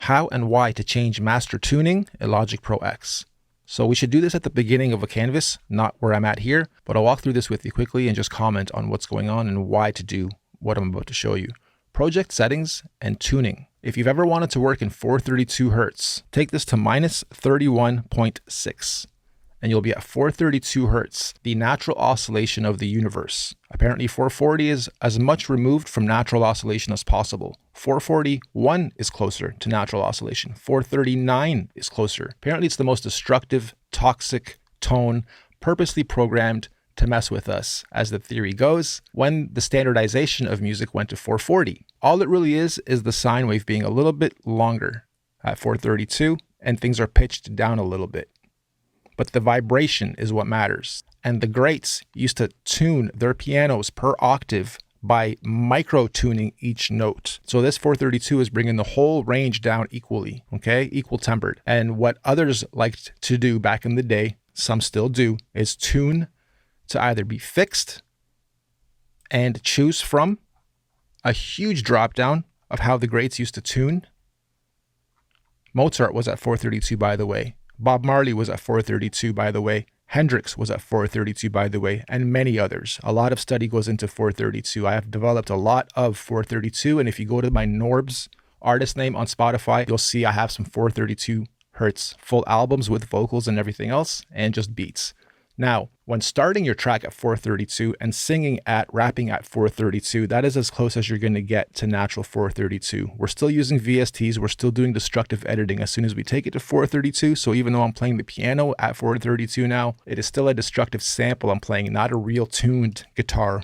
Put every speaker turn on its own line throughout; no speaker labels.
how and why to change master tuning in Logic Pro X. So we should do this at the beginning of a canvas, not where I'm at here, but I'll walk through this with you quickly and just comment on what's going on and why to do what I'm about to show you. Project settings and tuning. If you've ever wanted to work in 432 Hertz, take this to minus 31.6 and you'll be at 432 Hertz, the natural oscillation of the universe. Apparently 440 is as much removed from natural oscillation as possible. 441 is closer to natural oscillation. 439 is closer. Apparently it's the most destructive, toxic tone, purposely programmed to mess with us, as the theory goes, when the standardization of music went to 440. All it really is the sine wave being a little bit longer at 432, and things are pitched down a little bit. But the vibration is what matters. And the greats used to tune their pianos per octave by micro-tuning each note. So this 432 is bringing the whole range down equally, okay? Equal tempered. And what others liked to do back in the day, some still do, is tune to either be fixed and choose from a huge drop down of how the greats used to tune. Mozart was at 432, by the way. Bob Marley was at 432, by the way. Hendrix was at 432, by the way, and many others. A lot of study goes into 432. I have developed a lot of 432, and if you go to my Norbs artist name on Spotify, you'll see I have some 432 Hertz full albums with vocals and everything else, and just beats. Now, when starting your track at 432 and rapping at 432, that is as close as you're going to get to natural 432. We're still using VSTs. We're still doing destructive editing as soon as we take it to 432. So even though I'm playing the piano at 432 now, it is still a destructive sample I'm playing, not a real tuned guitar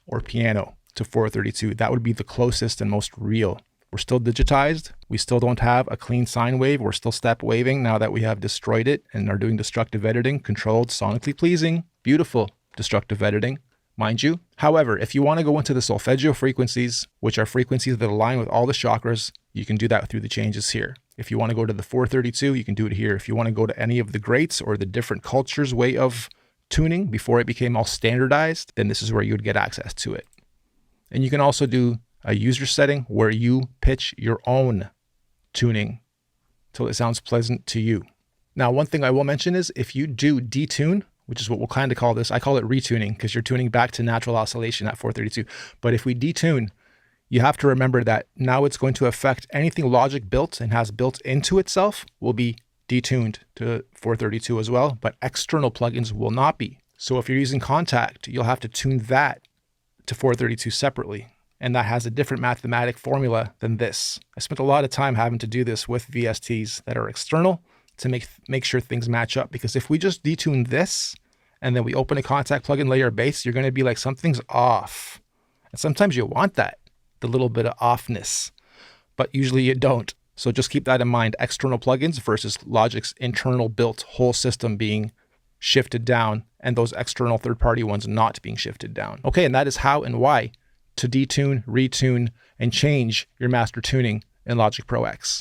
or piano to 432. That would be the closest and most real. We're still digitized. We still don't have a clean sine wave. We're still step waving now that we have destroyed it and are doing destructive editing, controlled, sonically pleasing, beautiful destructive editing, mind you. However, if you want to go into the solfeggio frequencies, which are frequencies that align with all the chakras, you can do that through the changes here. If you want to go to the 432, you can do it here. If you want to go to any of the greats or the different cultures' way of tuning before it became all standardized, then this is where you would get access to it. And you can also do a user setting where you pitch your own tuning till it sounds pleasant to you. Now, one thing I will mention is if you do detune, which is what we'll kind of call this, I call it retuning because you're tuning back to natural oscillation at 432. But if we detune, you have to remember that now it's going to affect anything Logic built and has built into itself will be detuned to 432 as well, but external plugins will not be. So if you're using Contact, you'll have to tune that to 432 separately. And that has a different mathematic formula than this. I spent a lot of time having to do this with VSTs that are external to make sure things match up. Because if we just detune this and then we open a Contact plugin layer bass, you're going to be like, something's off. And sometimes you want that, the little bit of offness, but usually you don't. So just keep that in mind. External plugins versus Logic's internal built whole system being shifted down and those external third-party ones not being shifted down. Okay, and that is how and why to detune, retune, and change your master tuning in Logic Pro X.